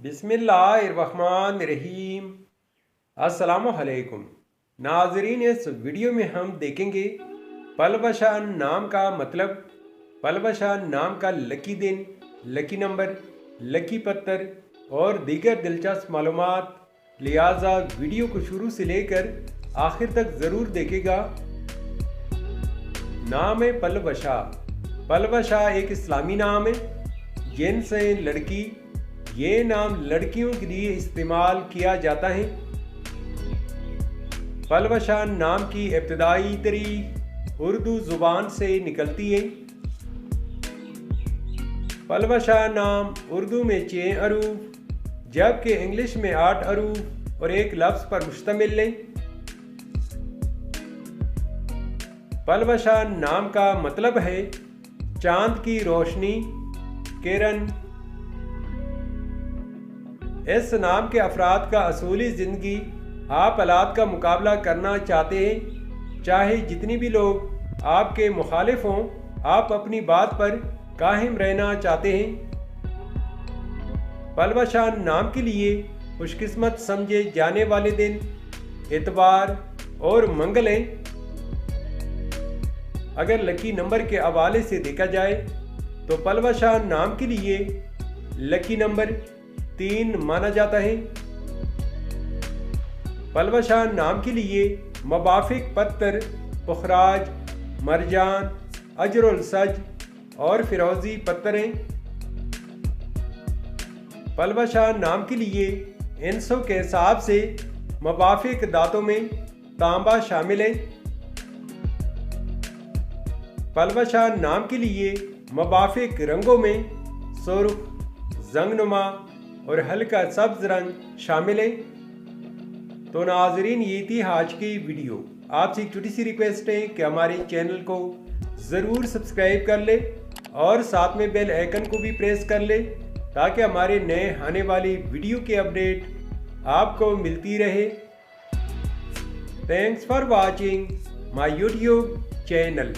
बिस्मिल्लाहिर्रहमानिर्रहीम। अस्सलामु अलैकुम नाज़रीन, इस वीडियो में हम देखेंगे पलवशा नाम का मतलब, पलवशा नाम का लकी दिन, लकी नंबर, लकी पत्थर और दीगर दिलचस्प मालूमात। लिहाजा वीडियो को शुरू से लेकर आखिर तक ज़रूर देखेगा। नाम है पलवशा। पलवशा एक इस्लामी नाम है, जिनसे लड़की। ये नाम लड़कियों के लिए इस्तेमाल किया जाता है। पलवशा नाम की इब्तदाई तारीख उर्दू ज़ुबान से निकलती है। पलवशा नाम उर्दू में 6 हरूफ जबकि इंग्लिश में 8 हरूफ और एक लफ्ज़ पर मुश्तमिल है। पलवशा नाम का मतलब है चांद की रोशनी, किरण। इस नाम के अफराद का असूली ज़िंदगी आप हालात का मुकाबला करना चाहते हैं, चाहे जितनी भी लोग आपके मुखालिफ हों, आप अपनी बात पर कायम रहना चाहते हैं। पलवशा नाम के लिए खुशकिस्मत समझे जाने वाले दिन इतवार और मंगल हैं। अगर लकी नंबर के हवाले से देखा जाए तो पलवशा नाम के लिए लकी नंबर 3 माना जाता है। पलवशा नाम के लिए मुवाफिक पत्थर पुखराज, मरजान, अजरुल सज और फिरोजी पत्थर हैं। पलवशा नाम के लिए इंसों के हिसाब से मुवाफिक दांतों में तांबा शामिल है। पलवशा नाम के लिए मुवाफिक रंगों में सुर्ख, जंगनुमा और हल्का सब्ज रंग शामिल है। तो नाजरीन, ये थी आज की वीडियो। आपसे एक छोटी सी रिक्वेस्ट है कि हमारे चैनल को ज़रूर सब्सक्राइब कर ले और साथ में बेल आइकन को भी प्रेस कर ले ताकि हमारे नए आने वाली वीडियो के अपडेट आपको मिलती रहे। Thanks for watching my YouTube channel.